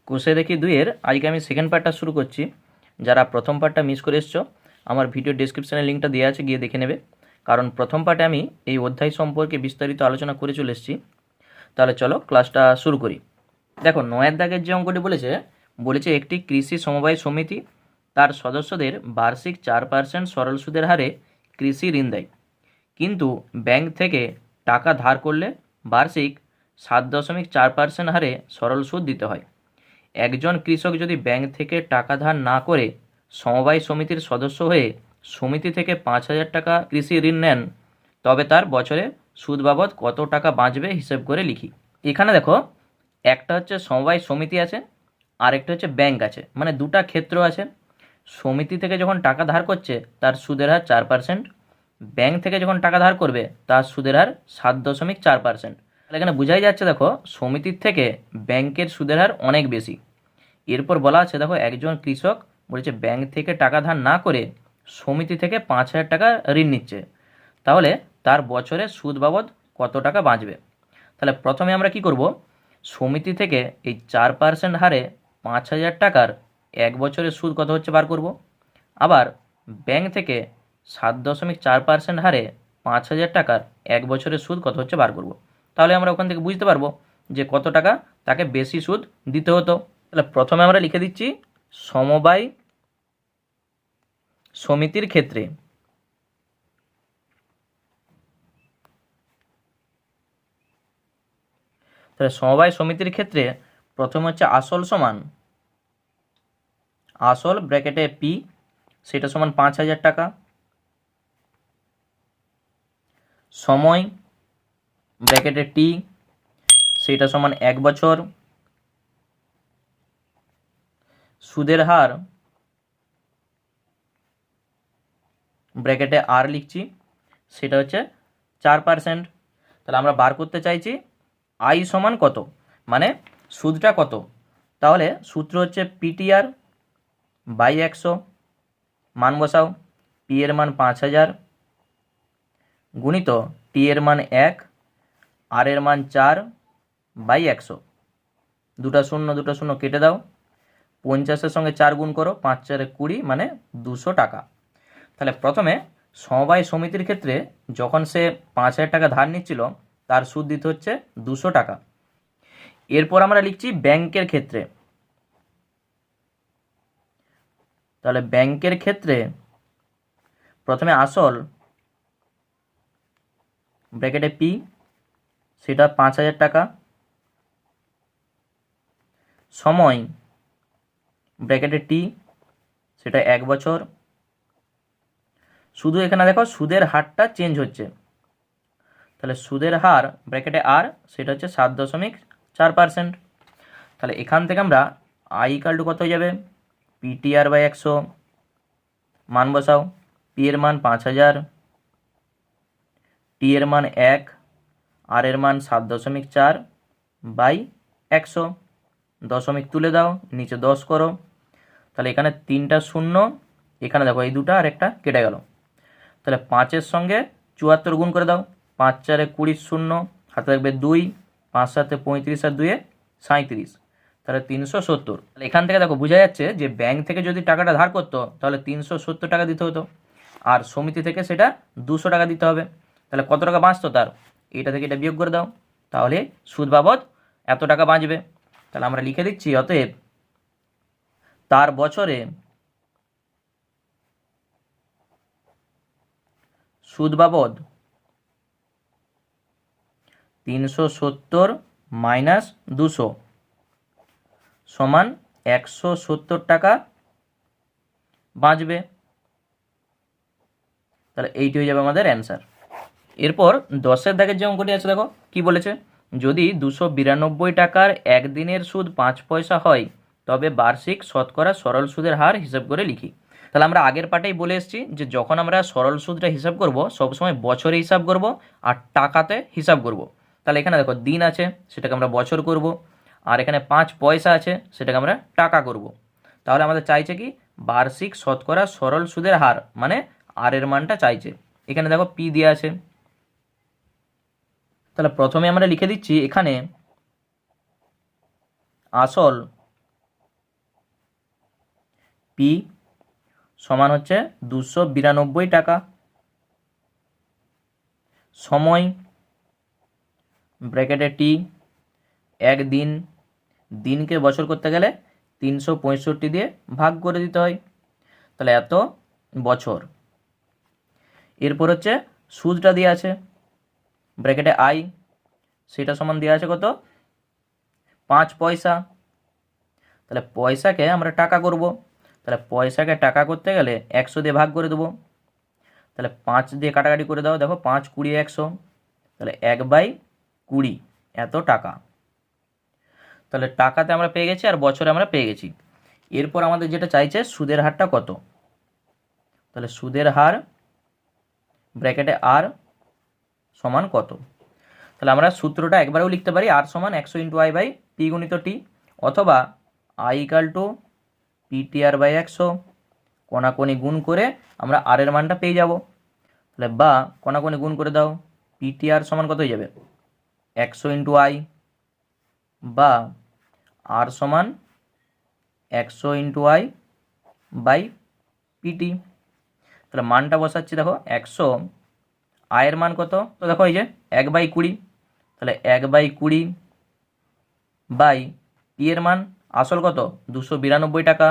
কোষে দেখি দুইয়ের আজকে আমি সেকেন্ড পার্টটা শুরু করছি। যারা প্রথম পার্টটা মিস করে এসছো, আমার ভিডিও ডেসক্রিপশানে লিঙ্কটা দেওয়া আছে, গিয়ে দেখে নেবে। কারণ প্রথম পার্টে আমি এই অধ্যায় সম্পর্কে বিস্তারিত আলোচনা করে চলে এসেছি। তাহলে চলো ক্লাসটা শুরু করি। দেখো, 9 দাগের যে অঙ্কটি বলেছে একটি কৃষি সমবায় সমিতি তার সদস্যদের বার্ষিক 4% সরল সুদের হারে কৃষি ঋণ দেয়, কিন্তু ব্যাংক থেকে টাকা ধার করলে বার্ষিক 7.4% হারে সরল সুদ দিতে হয়। একজন কৃষক যদি ব্যাংক থেকে টাকা ধার না করে সমবায় সমিতির সদস্য হয়ে সমিতি থেকে 5,000 টাকা কৃষি ঋণ নেন, তবে তার বছরে সুদ বাবদ কত টাকা বাঁচবে হিসেব করে লিখি। এখানে দেখো, একটা হচ্ছে সমবায় সমিতি আছে, আর একটা হচ্ছে ব্যাংক আছে, মানে দুটা ক্ষেত্র আছে। সমিতি থেকে যখন টাকা ধার করছে তার সুদের হার 4%, ব্যাংক থেকে যখন টাকা ধার করবে তার সুদের হার 7.4%। এখানে বোঝাই যাচ্ছে, দেখো, সমিতির থেকে ব্যাংকের সুদের হার অনেক বেশি। এরপর বলা আছে, দেখো, একজন কৃষক বলেছে ব্যাংক থেকে টাকা ধার না করে সমিতি থেকে 5,000 টাকা ঋণ নিচ্ছে, তাহলে তার বছরে সুদ বাবদ কত টাকা বাঁচবে। তাহলে প্রথমে আমরা কি করব, সমিতি থেকে এই 4% হারে 5,000 টাকার এক বছরের সুদ কত হচ্ছে বার করব। আবার ব্যাংক থেকে 7.4% হারে 5,000 টাকার এক বছরের সুদ কত হচ্ছে বার করব। তাহলে আমরা ওখান থেকে বুঝতে পারবো যে কত টাকা তাকে বেশি সুদ দিতে হতো। তাহলে প্রথমে আমরা লিখে দিচ্ছি সমবায় সমিতির ক্ষেত্রে। তাহলে সমবায় সমিতির ক্ষেত্রে প্রথমে হচ্ছে আসল সমান আসল ব্র্যাকেটে পি, সেটা সমান 5,000 টাকা, সময় ব্র্যাকেটে টি, সেটা সমান 1 বছর, সুদের হার ব্র্যাকেটে আর লিখছি, সেটা হচ্ছে 4%। তাহলে আমরা বার করতে চাইছি আই সমান কত, মানে সুদটা কত। তাহলে সূত্র হচ্ছে পিটিআর বাই 100, মান বসাও। পি এর মান 5,000 গুণিত টি এর মান 1, আর এর মান 4 বাই 100। দুটা শূন্য কেটে দাও, 50-এর সঙ্গে 4 গুণ করো, 5 4 20, মানে 200 টাকা। তাহলে প্রথমে সমবায় সমিতির ক্ষেত্রে যখন সে 5,000 টাকা ধার নিচ্ছিল তার সুদ দিতে হচ্ছে 200 টাকা। এরপর আমরা লিখছি ব্যাংকের ক্ষেত্রে। তাহলে ব্যাংকের ক্ষেত্রে প্রথমে আসল ব্র্যাকেটে পি, সেটা 5,000 টাকা, সময় ব্র্যাকেটে টি, সেটা 1 বছর। শুধু এখানে দেখো সুদের হারটা চেঞ্জ হচ্ছে, তাহলে সুদের হার ব্র্যাকেটে আর, সেটা হচ্ছে 7.4%। তাহলে এখান থেকে আমরা আই ইকাল টু কত হয়ে যাবে, পিটিআর বাই 100, মান বসাও। পি এর মান 5,000, টি এর মান 1, আর এর মান 7.4 বাই 100। দশমিক তুলে দাও, নিচে 10 করো। তাহলে এখানে 3টা শূন্য, এখানে দেখো এই দুটা আর একটা কেটে গেল। তাহলে 5-এর সঙ্গে 74 গুণ করে দাও, 5 4 20, শূন্য হাতে থাকবে 2, 5 7 35, আর 2 37, তাহলে 370। তাহলে এখান থেকে দেখো বোঝা যাচ্ছে যে ব্যাংক থেকে যদি টাকাটা ধার করতো তাহলে 370 টাকা দিতে হতো, আর সমিতি থেকে সেটা 200 টাকা দিতে হবে। তাহলে কত টাকা বাঁচতো তার, এটা থেকে এটা বিয়োগ করে দাও, তাহলে সুদ বাবদ এত টাকা বাঁচবে। তাহলে আমরা লিখে দিচ্ছি, অতএব তার বছরে সুদ বাবদ 370 মাইনাস 200 সমান 170 টাকা বাঁচবে। তাহলে এইটি হয়ে যাবে আমাদের অ্যান্সার। এরপর 10-এর দাগের যে অঙ্কটি আছে, দেখো কি বলেছে, যদি 292 টাকার একদিনের সুদ 5 পয়সা হয় তবে বার্ষিক শতকরা সরল সুদের হার হিসাব করে লিখি। তাহলে আমরা আগের পার্টেই বলে এসেছি যে যখন আমরা সরল সুদটা হিসাব করব সবসময় বছরে হিসাব করব আর টাকাতে হিসাব করব। তাহলে এখানে দেখো দিন আছে, সেটাকে আমরা বছর করব, আর এখানে 5 পয়সা আছে, সেটাকে আমরা টাকা করব। তাহলে আমাদের চাইছে কি, বার্ষিক শতকরা সরল সুদের হার, মানে আর এর মানটা চাইছে। এখানে দেখো পি দেওয়া আছে। তাহলে প্রথমে আমরা লিখে দিচ্ছি এখানে আসল পি সমান হচ্ছে 292 টাকা। সময় ব্র্যাকেটে টি, একদিন, দিনকে বছর করতে গেলে 365 দিয়ে ভাগ করে দিতে হয়, তাহলে এত বছর। এরপর হচ্ছে সুদটা দিয়ে আছে ব্র্যাকেটে আই, সেটা সমান দেওয়া আছে কত 5 পয়সা। তাহলে পয়সাকে আমরা টাকা করব, তাহলে পয়সাকে টাকা করতে গেলে 100 দিয়ে ভাগ করে দেবো, তাহলে 5 দিয়ে কাটাকাটি করে দাও, দেখো 5 20 100, তাহলে 1/20 এত টাকা। তাহলে টাকাতে আমরা পেয়ে গেছি আর বছরে আমরা পেয়ে গেছি। এরপর আমাদের যেটা চাইছে সুদের হারটা কত, তাহলে সুদের হার ব্র্যাকেটে আর সমান কত। তাহলে আমরা সূত্রটা একবারেও লিখতে পারি, আর সমান 100 × আই বাই পি গুণিত টি, অথবা I equal to PTR by 100, কোনাকুনি গুণ করে আমরা আর এর মানটা পেয়ে যাব। তাহলে বা কোনাকুনি গুণ করে দাও, পিটিআর সমান কত হয়ে যাবে 100 × আই, বা আর সমান 100 × আই বাই পিটি। তাহলে মানটা বসাচ্ছি, দেখো 100, আয়ের মান কত, তো দেখো এই যে 1/20, তাহলে 1/20 বাই পি এর মান আসল কত 292 টাকা,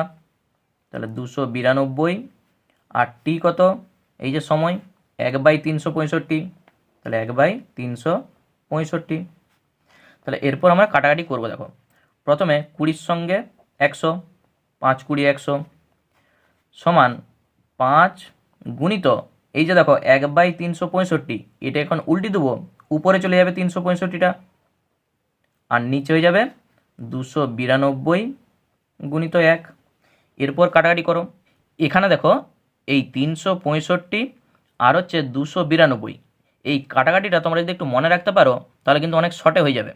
তাহলে 292, আর টি কত এই যে সময় 1/365, তাহলে 1/365। তাহলে এরপর আমরা কাটাকাটি করব। দেখো প্রথমে 20 সঙ্গে 100, 5 20 100 সমান 5 গুণিত এই যে দেখো 1/365, এটা এখন উল্টি দেবো, উপরে চলে যাবে 365টা আর নিচে হয়ে যাবে 292 গুণিত 1। এরপর কাটাকাটি করো, এখানে দেখো এই 365 আর হচ্ছে 292, এই কাটাকাটিটা তোমরা যদি একটু মনে রাখতে পারো তাহলে কিন্তু অনেক শর্টে হয়ে যাবে।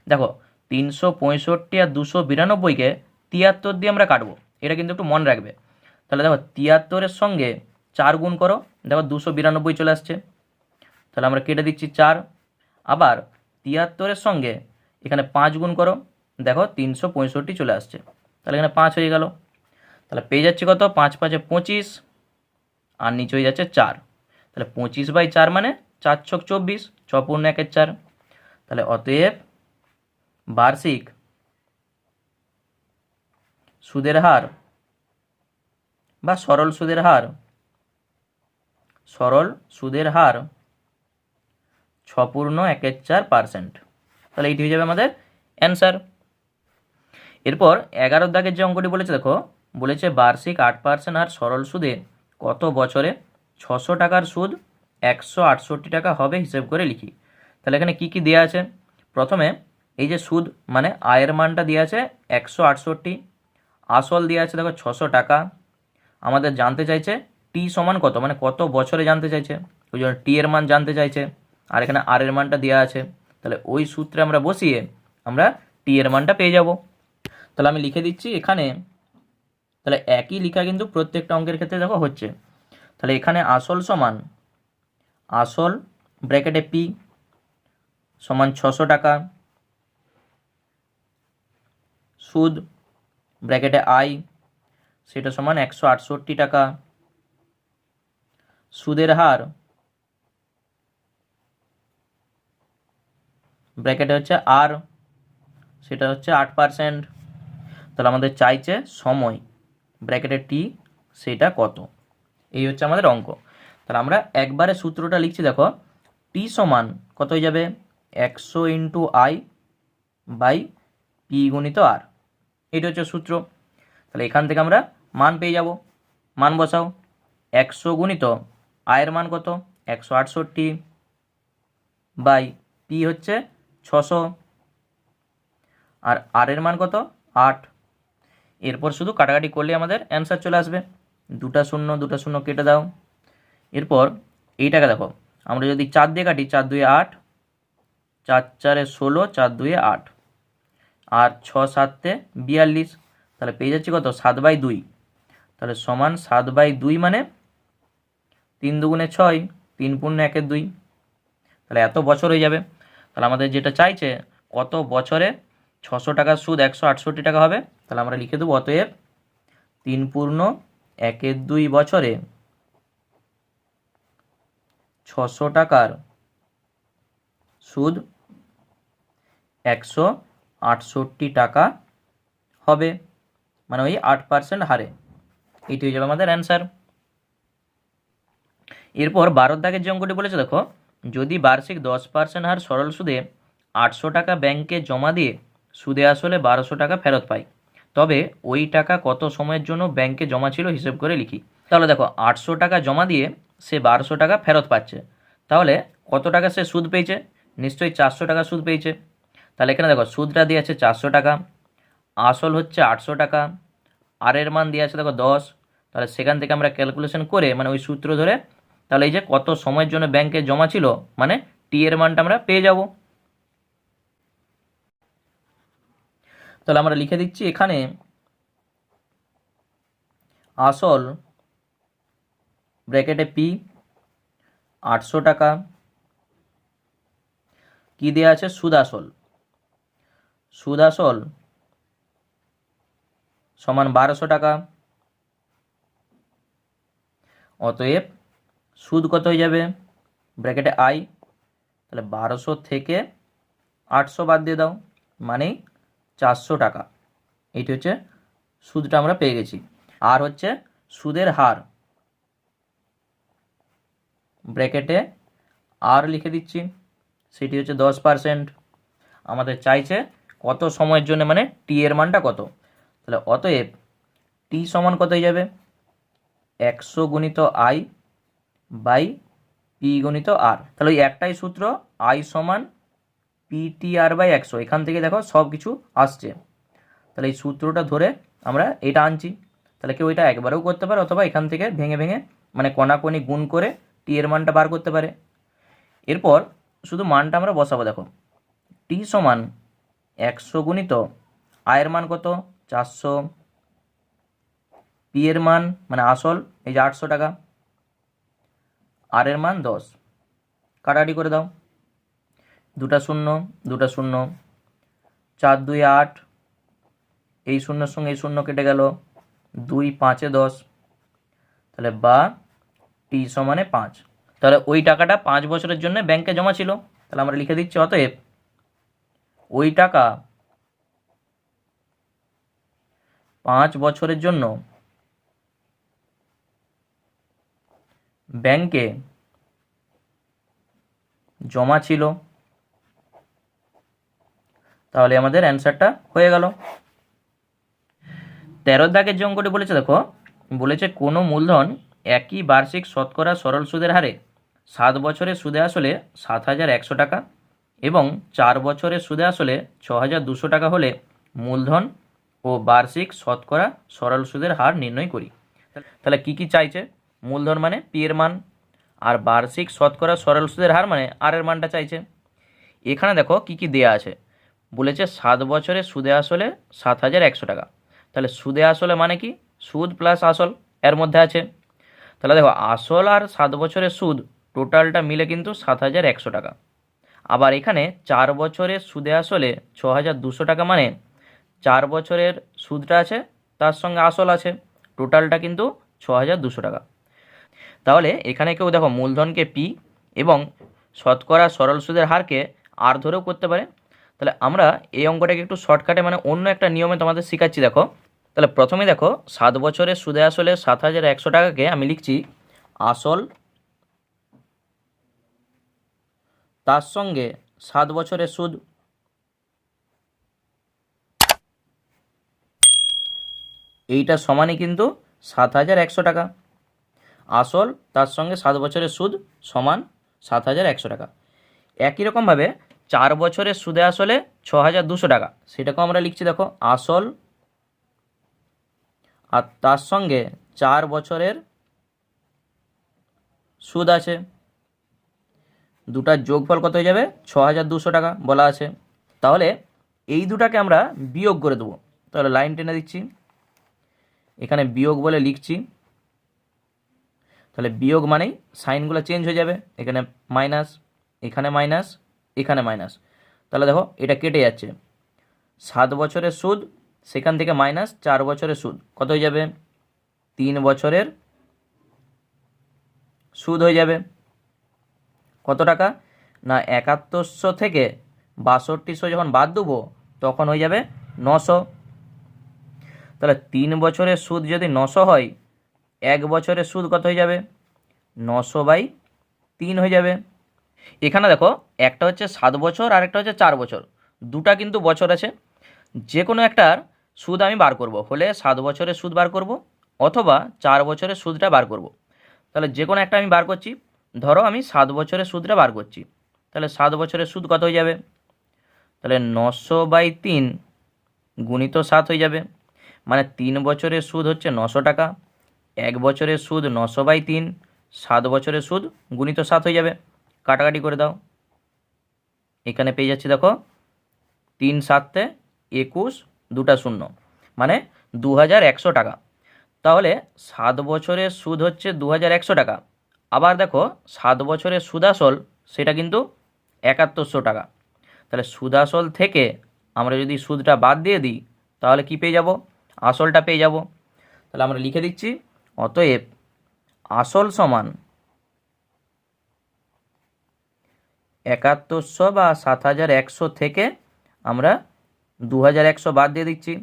দেখো 365 আর 292কে 73 দিয়ে আমরা কাটবো, এটা কিন্তু একটু মনে রাখবে। তাহলে দেখো 73-এর সঙ্গে 4 গুণ করো, দেখো 292 চলে আসছে, তাহলে আমরা কেটে দিচ্ছি 4। আবার 73-এর সঙ্গে এখানে 5 গুণ করো, দেখো 365 চলে আসছে, তাহলে এখানে 5 হয়ে গেল। তাহলে পেয়ে যাচ্ছি কত 5 5 25, আর নিচে হয়ে যাচ্ছে 4, তাহলে 25/4 মানে 4 ছক 24, 6 পূর্ণ 1 4। তাহলে অতএব বার্ষিক সুদের হার বা সরল সুদের হার 6 পূর্ণ 1 4%। তাহলে এইটি হয়ে যাবে আমাদের অ্যান্সার। এরপর 11 দাগের যে অঙ্কটি বলেছে, দেখো বলেছে বার্ষিক 8% আর সরল সুদে কত বছরে 600 টাকার সুদ 168 টাকা হবে হিসেব করে লিখি। তাহলে এখানে কি কি দেওয়া আছে, প্রথমে এই যে সুদ মানে আয়ের মানটা দেওয়া আছে 168, আসল দেওয়া আছে দেখো 600 টাকা। আমাদের জানতে চাইছে টি সমান কত, মানে কত বছরে জানতে চাইছে, ওই জন্য টি এর মান জানতে চাইছে, আর এখানে আর এর মানটা দেওয়া আছে। তাহলে ওই সূত্রে আমরা বসিয়ে আমরা টি এর মানটা পেয়ে যাব। তাহলে আমি লিখে দিচ্ছি এখানে, তাহলে একই লেখা কিন্তু প্রত্যেকটা অঙ্কের ক্ষেত্রে দেখো হচ্ছে। তাহলে এখানে আসল সমান আসল ব্র্যাকেটে পি সমান 600 টাকা, সুদ ব্র্যাকেটে আই সেটা সমান 168 টাকা, সুদের হার ব্র্যাকেটে হচ্ছে আর সেটা হচ্ছে 8%। তাহলে আমাদের চাইছে সময় ব্র্যাকেটে টি সেটা কত, এই হচ্ছে আমাদের অঙ্ক। তাহলে আমরা একবারে সূত্রটা লিখছি, দেখো টি সমান কত হয়ে যাবে 100 × আই বাই পি গুণিত আর, এটা হচ্ছে সূত্র। তাহলে এখান থেকে আমরা মান পেয়ে যাব, মান বসাও 100 গুণিত আয়ের মান কত 168 বাই পি হচ্ছে 600, আর আর এর মান কত 8। এরপর শুধু কাটাকাটি করলে আমাদের অ্যান্সার চলে আসবে, 2টা শূন্য 2টা শূন্য কেটে দাও। এরপর এইটাকে দেখো আমরা যদি 4 দিয়ে কাটি, 4 2 8, 4 4 16, 4 2 8, আর 6 7 42, তাহলে পেয়ে যাচ্ছি কত 7/2। তাহলে সমান 7/2 মানে 3 দুগুণে 6, 3 পূর্ণ 1 2, তাহলে এত বছর হয়ে যাবে। তাহলে আমাদের যেটা চাইছে কত বছরে 600 টাকার সুদ 168 টাকা হবে, তাহলে আমরা লিখে দেবো অতএব 3+1/2 বছরে 600 টাকার সুদ 168 টাকা হবে, মানে ওই 8% হারে। এটি হয়ে যাবে আমাদের অ্যান্সার। এরপর 12 দাগের যে অঙ্কটি বলেছে দেখো, যদি বার্ষিক 10% হার সরল সুদে 800 টাকা ব্যাংকে জমা দিয়ে সুদে আসলে 1200 টাকা ফেরত পাই, তবে ওই টাকা কত সময়ের জন্য ব্যাংকে জমা ছিল হিসেব করে লিখি। তাহলে দেখো 800 টাকা জমা দিয়ে সে 1200 টাকা ফেরত পাচ্ছে, তাহলে কত টাকা সে সুদ পেয়েছে? নিশ্চয়ই 400 টাকা সুদ পেয়েছে। তাহলে এখানে দেখো সুদটা দিয়ে আছে 400 টাকা, আসল হচ্ছে 800 টাকা, আর এর মান দিয়ে আছে দেখো 10। তাহলে সেখান থেকে আমরা ক্যালকুলেশন করে মানে ওই সূত্র ধরে তাহলে এই যে কত সময়ের জন্য ব্যাংকে জমা ছিল মানে টি এর মানটা আমরা পেয়ে যাব। তাহলে আমরা লিখে দিচ্ছি এখানে আসল ব্র্যাকেটে পি 800 টাকা, কি দেওয়া আছে? সুদ আসল, সুদ আসল সমান 1200 টাকা। অতএব সুদ কত হয়ে যাবে? ব্র্যাকেটে আই, তাহলে 1200 থেকে 800 বাদ দিয়ে দাও, মানে 400 টাকা। এইটি হচ্ছে সুদটা আমরা পেয়ে গেছি। আর হচ্ছে সুদের হার, ব্র্যাকেটে আর লিখে দিচ্ছি, সেটি হচ্ছে 10%। আমাদের চাইছে কত সময়ের জন্য মানে টি এর মানটা কত। তাহলে অতএব টি সমান কত হয়ে যাবে? 100 গুণিত আই বাই পি গুণিত আর। তাহলে ওই একটাই সূত্র, আই সমান পিটি আর বাই 100, এখান থেকে দেখো সব কিছু আসছে। তাহলে এই সূত্রটা ধরে আমরা এটা আনছি। তাহলে কেউ এটা একবারেও করতে পারে অথবা এখান থেকে ভেঙে ভেঙে মানে কণাকণি গুণ করে টি এর মানটা বার করতে পারে। এরপর শুধু মানটা আমরা বসাবো। দেখো টি সমান 100 গুণিত আয়ের মান কত? 400, পি এর মান মানে আসল এই যে 800 টাকা, আর এর মান 10, কাটাকাটি করে দাও, 2টা 0 2টা 0, 4 2 8, এই শূন্যর সঙ্গে এই শূন্য কেটে গেল, 2 5 10, তাহলে বা টি সমানে 5। তাহলে ওই টাকাটা 5 বছরের জন্য ব্যাংকে জমা ছিল। তাহলে আমরা লিখে দিচ্ছি অতএব ওই টাকা 5 বছরের জন্য ব্যাংকে জমা ছিল। তাহলে আমাদের অ্যান্সারটা হয়ে গেল। 13 দাগের যে অঙ্কটি বলেছে দেখো, বলেছে কোনো মূলধন একই বার্ষিক শতকরা সরল সুদের হারে 7 বছরের সুদে আসলে 7100 টাকা এবং 4 বছরের সুদে আসলে 6200 টাকা হলে মূলধন ও বার্ষিক শতকরা সরল সুদের হার নির্ণয় করি। তাহলে কি কি চাইছে? মূলধন মানে পি এর মান, আর বার্ষিক শতকরা সরল সুদের হার মানে আর এর মানটা চাইছে। এখানে দেখো কি কি দেয়া আছে, বলেছে 7 বছরের সুদে আসলে 7100 টাকা। তাহলে সুদে আসলে মানে কি? সুদ প্লাস আসল এর মধ্যে আছে। তাহলে দেখো আসল আর 7 বছরের সুদ টোটালটা মিলে কিন্তু 7100 টাকা। আবার এখানে 4 বছরের সুদে আসলে 6200 টাকা, মানে 4 বছরের সুদটা আছে তার সঙ্গে আসল আছে, টোটালটা কিন্তু 6200 টাকা। তাহলে এখানে কেউ দেখো মূলধনকে পি এবং শতকরা সরল সুদের হারকে আর ধরেও করতে পারে। তাহলে আমরা এই অঙ্কটাকে একটু শর্টকাটে মানে অন্য একটা নিয়মে তোমাদের শেখাচ্ছি। দেখো তাহলে প্রথমে দেখো 7 বছরের সুদে আসলে 7100 টাকাকে আমি লিখছি আসল, তার সঙ্গে 7 বছরের সুদ, এইটা সমানই কিন্তু 7100 টাকা। আসল তার সঙ্গে 7 বছরের সুদ সমান 7100 টাকা। একই রকমভাবে 4 বছরের সুদে আসলে 6200 টাকা, সেটাকেও আমরা লিখছি দেখো আসল আর তার সঙ্গে 4 বছরের সুদ আছে, দুটার যোগফল কত হয়ে যাবে? 6200 টাকা বলা আছে। তাহলে এই দুটাকে আমরা বিয়োগ করে দেবো। তাহলে লাইন টেনে দিচ্ছি, এখানে বিয়োগ বলে লিখছি। তাহলে বিয়োগ মানেই সাইনগুলো চেঞ্জ হয়ে যাবে, এখানে মাইনাস, এখানে মাইনাস, এখানে মাইনাস। তাহলে দেখো এটা কেটে যাচ্ছে, 7 বছরের সুদ সেখান থেকে মাইনাস 4 বছরের সুদ কত হয়ে যাবে? 3 বছরের সুদ হয়ে যাবে কত টাকা না 7100 থেকে 6200 যখন বাদ দেবো তখন হয়ে যাবে 900। তাহলে 3 বছরের সুদ যদি 900 হয়, 1 বছরের সুদ কত হয়ে যাবে 900/3 হয়ে যাবে। এখানে দেখো একটা হচ্ছে 7 বছর আর একটা হচ্ছে 4 বছর, দুটা কিন্তু বছর আছে। যে কোনো একটার সুদ আমি বার করব, হলে 7 বছরের সুদ বার করব অথবা 4 বছরের সুদটা বার করব। তাহলে যে কোনো একটা আমি বার করছি, ধরো আমি 7 বছরের সুদটা বার করছি, তাহলে 7 বছরের সুদ কত হয়ে যাবে, তাহলে 900/3 গুণিত 7 হয়ে যাবে। মানে 3 বছরের সুদ হচ্ছে 900 টাকা, 1 বছরের সুদ 900/3, 7 বছরের সুদ গুণিত 7 হয়ে যাবে। কাটাকাটি করে দাও, এখানে পেয়ে যাচ্ছি দেখো 3 7 21, দুটা শূন্য, মানে 2100 টাকা। তাহলে 7 বছরের সুদ হচ্ছে 2100 টাকা। আবার দেখো 7 বছরের সুদাসল সেটা কিন্তু 7100 টাকা। তাহলে সুদাসল থেকে আমরা যদি সুদটা বাদ দিয়ে দিই তাহলে কি পেয়ে যাব, আসলটা পেয়ে যাব। তাহলে আমরা লিখে দিচ্ছি, অতএব আসল সমান 7100 বা 7100 থেকে আমরা 2100 বাদ দিয়ে দিচ্ছি,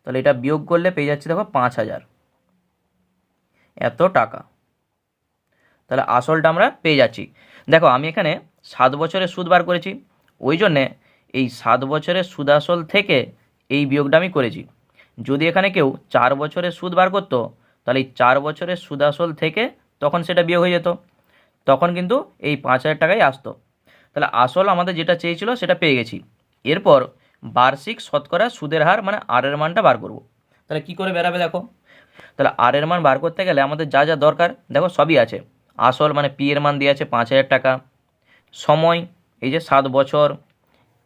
তাহলে এটা বিয়োগ করলে পেয়ে যাচ্ছি দেখো 5000 এত টাকা। তাহলে আসলটা আমরা পেয়ে যাচ্ছি। দেখো আমি এখানে 7 বছরের সুদ বার করেছি, ওই জন্যে এই 7 বছরের সুদ আসল থেকে এই বিয়োগটা আমি করেছি। যদি এখানে কেউ 4 বছরের সুদ বার করতো তাহলে এই 4 বছরের সুদ আসল থেকে তখন সেটা বিয়োগ হয়ে যেত, তখন কিন্তু এই 5000 টাকাই আসতো। তাহলে আসল আমাদের যেটা চেয়েছিল সেটা পেয়ে গেছি। এরপর বার্ষিক শতকরা সুদের হার মানে আর এর মানটা বার করব। তাহলে কি করে বেরাবে দেখো, তাহলে আর এর মান বার করতে গেলে আমাদের যা যা দরকার দেখো সবই আছে। আসল মানে পি এর মান দিয়ে আছে 5000 টাকা, সময় এই যে 7 বছর,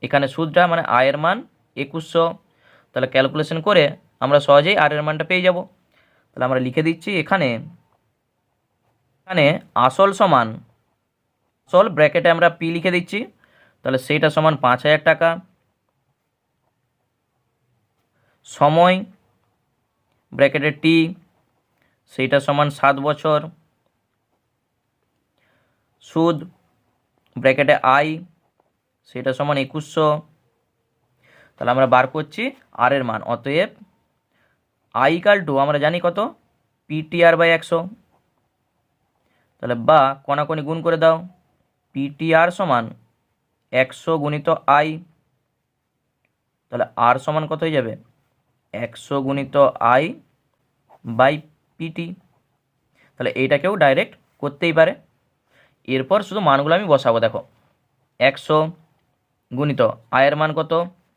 এখানে সুদটা মানে আয়ের মান 2100। তাহলে ক্যালকুলেশন করে আমরা সহজেই আর এর মানটা পেয়ে যাব। তাহলে আমরা লিখে দিচ্ছি এখানে এখানে আসল সমান, আসল ব্র্যাকেটে আমরা পি লিখে দিচ্ছি, তাহলে সেইটা সমান 5000 টাকা, সময় ব্র্যাকেটে টি সেইটা সমান 7 বছর, সুদ ব্র্যাকেটে আই সেটা সমান 2100। তাহলে আমরা বার করছি আর এর মান, অতএব আই ইকাল টু আমরা জানি কত PTR/100। তাহলে বা কোনাকুনি গুণ করে দাও, PTR সমান 100 গুণিত আই, তাহলে আর সমান কত হয়ে যাবে 100 গুণিত I/PT। তাহলে এইটাকেও ডাইরেক্ট করতেই পারে। এরপর শুধু মানগুলো আমি বসাবো, দেখো 100 গুণিত আয়ের মান কত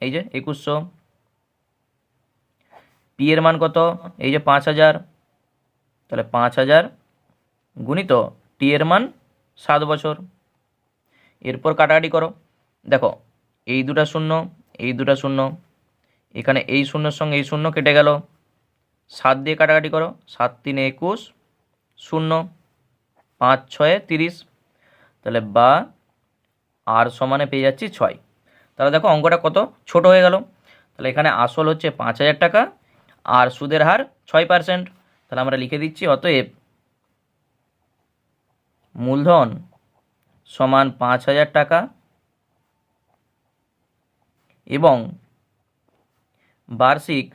এই যে 2100, পি এর মান কত এই যে 5000, তাহলে 5000 গুণিত টি এর মান 7 বছর। এরপর কাটাকাটি করো, দেখো এই দুটা শূন্য এই দুটা শূন্য, এখানে এই শূন্যর সঙ্গে এই শূন্য কেটে গেল, 7 দিয়ে কাটাকাটি করো, 7 3 21, 0 5 6 30। তাহলে বা আর সমানে পেয়ে যাচ্ছি 6। তাহলে দেখো অঙ্কটা কত ছোট হয়ে গেল। তাহলে এখানে আসল হচ্ছে 5000 টাকা আর সুদের হার 6%। তাহলে আমরা লিখে দিচ্ছি, অতএব মূলধন সমান 5000 টাকা এবং বার্ষিক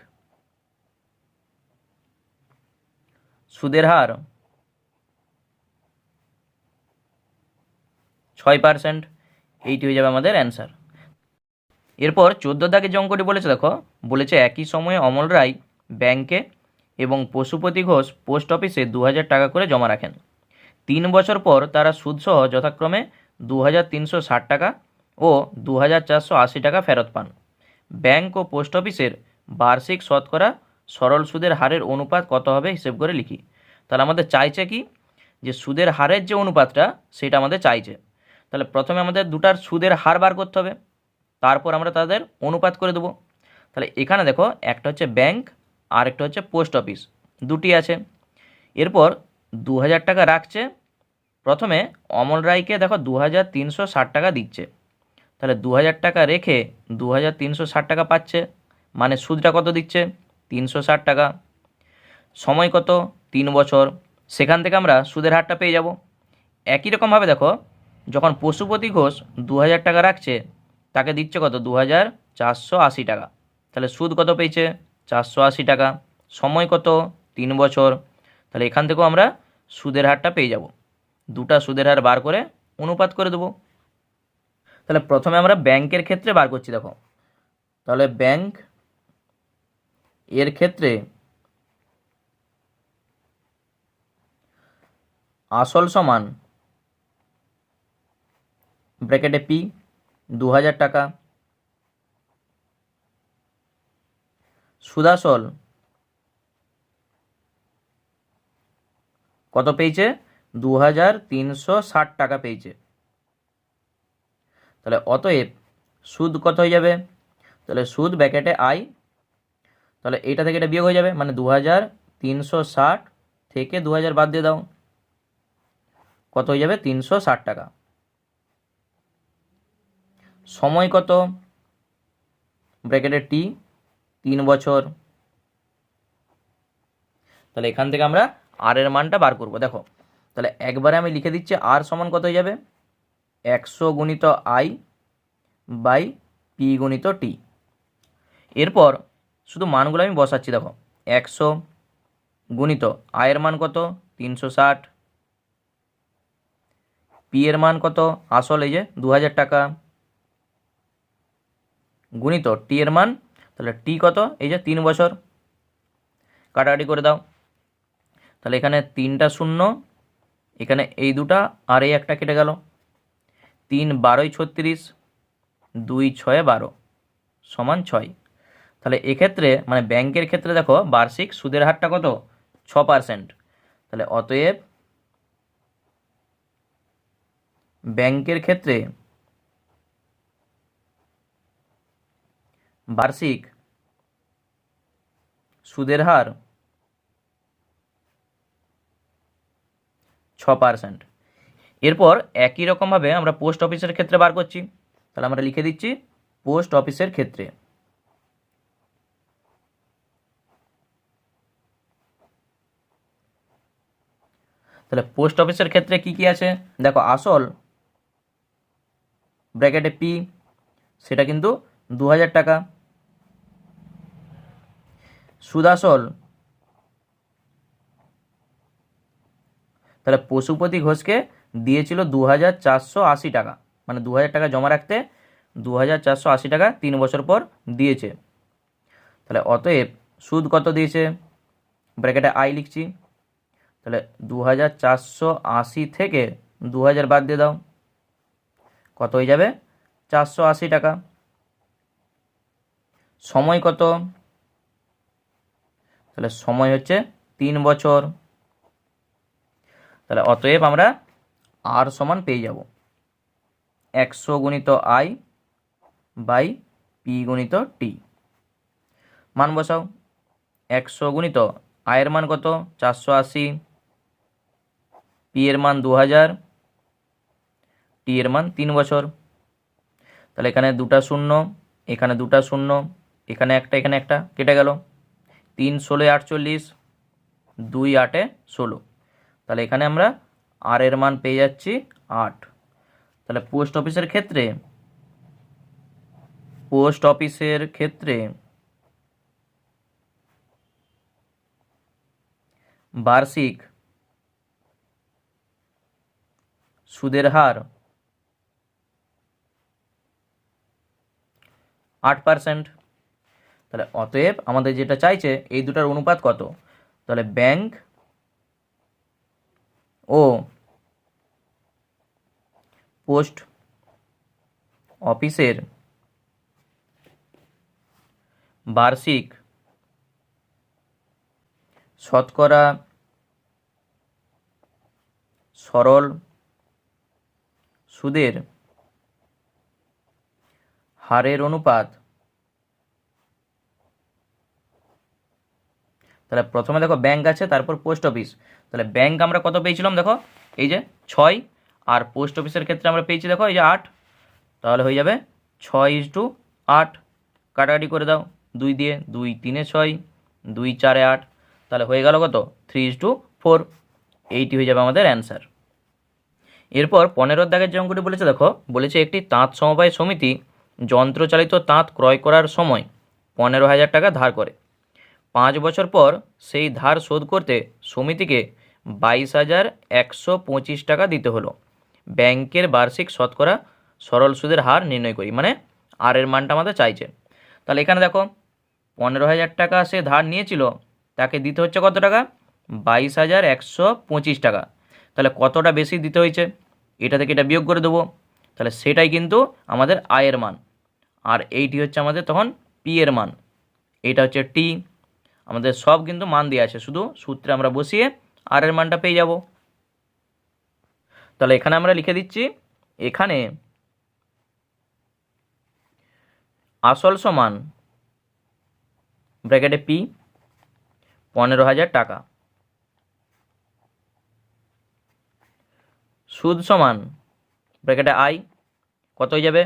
সুদের হার 6%। এইটি হয়ে যাবে আমাদের অ্যান্সার। এরপর 14 দাগে যে অঙ্কটি বলেছে দেখো, বলেছে একই সময়ে অমল রায় ব্যাংকে এবং পশুপতি ঘোষ পোস্ট অফিসে 2000 টাকা করে জমা রাখেন। 3 বছর পর তারা সুদসহ যথাক্রমে 2360 টাকা ও 2480 টাকা ফেরত পান। ব্যাংক ও পোস্ট অফিসের বার্ষিক শতকরা সরল সুদের হারের অনুপাত কত হবে হিসেব করে লিখি। তাহলে আমাদের চাইছে কি, যে সুদের হারের যে অনুপাতটা সেটা আমাদের চাইছে। তাহলে প্রথমে আমাদের দুটার সুদের হার বার করতে হবে, তারপর আমরা তাদের অনুপাত করে দেবো। তাহলে এখানে দেখো একটা হচ্ছে ব্যাংক আর একটা হচ্ছে পোস্ট অফিস, দুটি আছে। এরপর 2000 টাকা রাখছে, প্রথমে অমল রায়কে দেখো 2360 টাকা দিচ্ছে, তাহলে 2000 টাকা রেখে 2360 টাকা পাচ্ছে, মানে সুদটা কত দিচ্ছে 360 টাকা। সময় কত, 3 বছর। সেখান থেকে আমরা সুদের হারটা পেয়ে যাব। একই রকমভাবে দেখো, যখন পশুপতি ঘোষ 2000 টাকা রাখছে, তাকে দিচ্ছে কত, 2480 টাকা। তাহলে সুদ কত পেয়েছে, 480 টাকা। সময় কত, 3 বছর। তাহলে এখান থেকেও আমরা সুদের হারটা পেয়ে যাব। দুটা সুদের হার বার করে অনুপাত করে দেবো। তাহলে প্রথমে আমরা ব্যাংকের ক্ষেত্রে বার করছি। দেখো, তাহলে ব্যাংক এর ক্ষেত্রে আসল সমান ব্র্যাকেটে পি 2000 টাকা, সুদাসল কত পেয়েছে, 2360 টাকা পেয়েছে। তাহলে অতএব সুদ কত হয়ে যাবে, তাহলে সুদ ব্র্যাকেটে আই, তাহলে এটা থেকে এটা বিয়োগ হয়ে যাবে, মানে 2360 থেকে 2000 বাদ দিয়ে দাও, কত হয়ে যাবে, 360 টাকা। সময় কত, ব্র্যাকেটে টি 3 বছর। তাহলে এখান থেকে আমরা আর এর মানটা বার করব। দেখো, তাহলে একবারে আমি লিখে দিচ্ছি আর সমান কত হয়ে যাবে, 100 গুণিত আই বাই পি গুণিত টি। এরপর শুধু মানগুলো আমি বসাচ্ছি। দেখো, 100 গুণিত আয়ের মান কত, 360, পি এর মান কত, আসল এই যে 2000 টাকা, গুণিত টি এর মান, তাহলে টি কত, এই যে 3 বছর। কাটাকাটি করে দাও। তাহলে এখানে 3টা শূন্য, এখানে এই দুটা আর এই একটা কেটে গেল। 3 12 36, 2 6 12 সমান 6। তাহলে এক্ষেত্রে মানে ব্যাংকের ক্ষেত্রে দেখো বার্ষিক সুদের হারটা কত, 6%। তাহলে অতএব ব্যাংকের ক্ষেত্রে বার্ষিক সুদের হার 6%। এরপর একই রকমভাবে আমরা পোস্ট অফিসের ক্ষেত্রে বার করছি। তাহলে আমরা লিখে দিচ্ছি পোস্ট অফিসের ক্ষেত্রে। তাহলে পোস্ট অফিসের ক্ষেত্রে কি কি আছে, দেখো, আসল ব্র্যাকেটে পি, সেটা কিন্তু 2000 টাকা। সুদাসল, তাহলে পশুপতি ঘোষকে দিয়েছিল 2480 টাকা, মানে 2000 টাকা জমা রাখতে 2480 টাকা 3 বছর পর দিয়েছে। তাহলে অতএব সুদ কত দিয়েছে, ব্র্যাকেটে আই লিখছি। তাহলে 2480 থেকে 2000 বাদ দিয়ে দাও, কত হয়ে যাবে, 480 টাকা। সময় কত, তাহলে সময় হচ্ছে 3 বছর। তাহলে অতএব আমরা আর সমান পেয়ে যাব 100 গুণিত আই বাই পি গুণিত টি। মান বসাও। 100 গুণিত আয়ের মান কত, 480, পি এর মান 2000, টি এর মান 3 বছর। তাহলে এখানে দুটা শূন্য, এখানে দুটা শূন্য, এখানে একটা, এখানে একটা কেটে গেল। 3 16 48, 2 8 16। তাহলে এখানে আমরা আর এর মান পেয়ে যাচ্ছি 8। তাহলে পোস্ট অফিসের ক্ষেত্রে বার্ষিক সুদের হার 8%। তাহলে অতএব আমাদের যেটা চাইছে এই দুটার অনুপাত কত, তাহলে ব্যাংক ও পোস্ট অফিসের বার্ষিক শতকরা সরল সুদের হারের অনুপাত। তাহলে প্রথমে দেখো ব্যাংক আছে, তারপর পোস্ট অফিস। তাহলে ব্যাংক আমরা কত পেয়েছিলাম, দেখো এই যে 6, আর পোস্ট অফিসের ক্ষেত্রে আমরা পেয়েছি দেখো এই যে 8। তাহলে হয়ে যাবে 6:8। কাটাকাটি করে দাও 2 দিয়ে, 2 3 6, 2 4 8। তাহলে হয়ে গেল কত 3:4, এইটি হয়ে যাবে আমাদের অ্যান্সার। এরপর 15 দাগের যে অঙ্কটি বলেছে দেখো, বলেছে একটি তাঁত সমবায় সমিতি যন্ত্রচালিত তাঁত ক্রয় করার সময় 15,000 টাকা ধার করে। 5 বছর পর সেই ধার শোধ করতে সমিতিকে 22,125 টাকা দিতে হলো। ব্যাংকের বার্ষিক শতকরা সরল সুদের হার নির্ণয় করি, মানে আর এর মানটা আমাদের চাইছে। তাহলে এখানে দেখো 15,000 টাকা সে ধার নিয়েছিল, তাকে দিতে হচ্ছে কত টাকা, 22,125 টাকা। তাহলে কতটা বেশি দিতে হয়েছে, এটা থেকে এটা বিয়োগ করে দেবো, তাহলে সেটাই কিন্তু আমাদের আয়ের মান। আর এইটি হচ্ছে আমাদের তখন পি এর মান, এইটা হচ্ছে টি। আমাদের সব কিন্তু মান দেওয়া আছে, শুধু সূত্রে আমরা বসিয়ে আর এর মানটা পেয়ে যাব। তাহলে এখানে আমরা লিখে দিচ্ছি, এখানে আসল সমান ব্র্যাকেটে পি 15,000 টাকা, সুদ সমান ব্র্যাকেটে আই কত হয়ে যাবে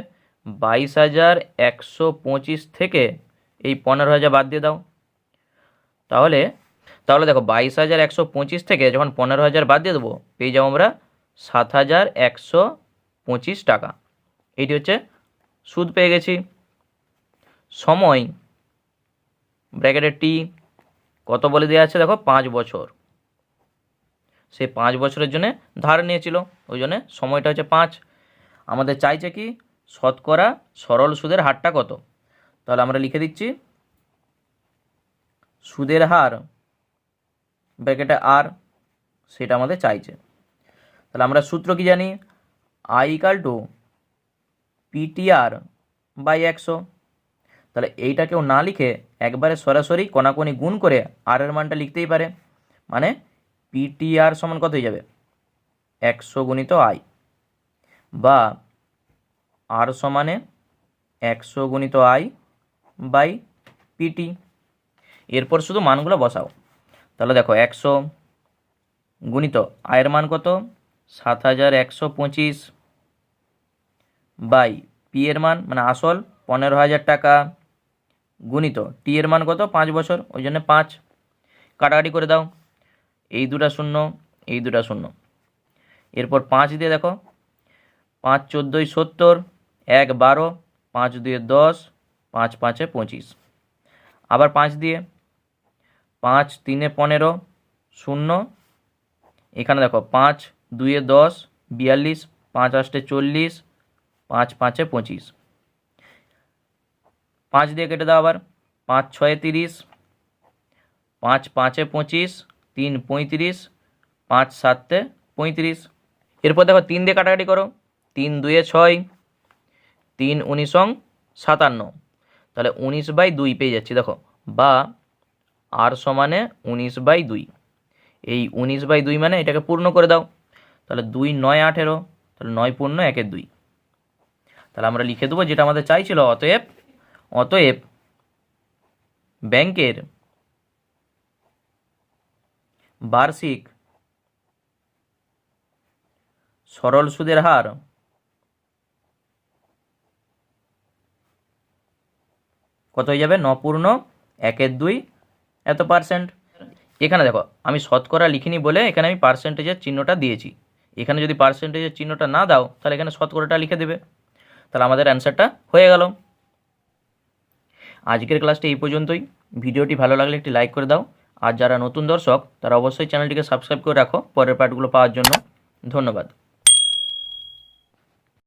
22,125 থেকে এই 15,000 বাদ দিয়ে দাও। তাহলে দেখো 22,125 থেকে যখন 15,000 বাদ দিয়ে দেবো, পেয়ে যাবো আমরা 7,125 টাকা। এটি হচ্ছে সুদ পেয়ে গেছি। সময় ব্র্যাকেটে টি কত বলে দেওয়া আছে দেখো 5 বছর, সে 5 বছরের জন্য ধার নিয়েছিল, ওই জন্য সময়টা হচ্ছে 5। আমাদের চাইছে কি শতকরা সরল সুদের হারটা কত, তাহলে আমরা লিখে দিচ্ছি সুদের হার ব্র্যাকেটে আর, সেটা আমাদের চাইছে। তাহলে আমরা সূত্র কি জানি, I equal to PTR by 100। তাহলে এইটা কেউ না লিখে একবারে সরাসরি কোনাকুনি গুণ করে আর এর মানটা লিখতেই পারে, মানে পিটিআর সমান কত হয়ে যাবে 100 গুণিত আই, বা আর সমানে 100 গুণিত আই বাই পিটি। এরপর শুধু মানগুলো বসাও। তাহলে দেখো 100 গুণিত আয়ের মান কত 7,125 বাই পি এর মান মানে আসল 15,000 টাকা গুণিত টি এর মান কত 5 বছর, ওই জন্য 5। কাটাকাটি করে দাও, এই দুটা শূন্য, এই দুটা শূন্য। এরপর 5 দিয়ে দেখো 5 14 70, 1 12, 5 2 10, 5 5 25। আবার 5 দিয়ে 5 3 15 0, এখানে দেখো 5 2 10 42, 5 8 40, 5 5 25। 5 দিয়ে কেটে দাও আবার 5 6 30, 5 5 25, 3 35, 5 7 35। এরপর দেখো 3 দিয়ে কাটাকাটি করো, 3 2 6, 3 19 57। তাহলে 19/2 পেয়ে যাচ্ছি দেখো, বা আর সমানে 19/2। এই 19/2 মানে এটাকে পূর্ণ করে দাও, তাহলে 2 9 18, তাহলে 9 পূর্ণ 1 2। তাহলে আমরা লিখে দেবো যেটা আমাদের চাইছিল, অতএব ব্যাংকের বার্ষিক সরল সুদের হার কত হয়ে যাবে 9 পূর্ণ 1 2 এত পার্সেন্ট। এখানে দেখো আমি শতকরা লিখিনি বলে এখানে আমি পার্সেন্টেজের চিহ্নটা দিয়েছি, এখানে যদি পার্সেন্টেজের চিহ্নটা না দাও তাহলে এখানে শতকরাটা লিখে দেবে, তাহলে আমাদের অ্যান্সারটা হয়ে গেল। আজকের ক্লাসটি এই পর্যন্তই। ভিডিওটি ভালো লাগলে একটি লাইক করে দাও, আর যারা নতুন দর্শক তারা অবশ্যই চ্যানেলটিকে সাবস্ক্রাইব করে রাখো পরের পার্টগুলো পাওয়ার জন্য। ধন্যবাদ।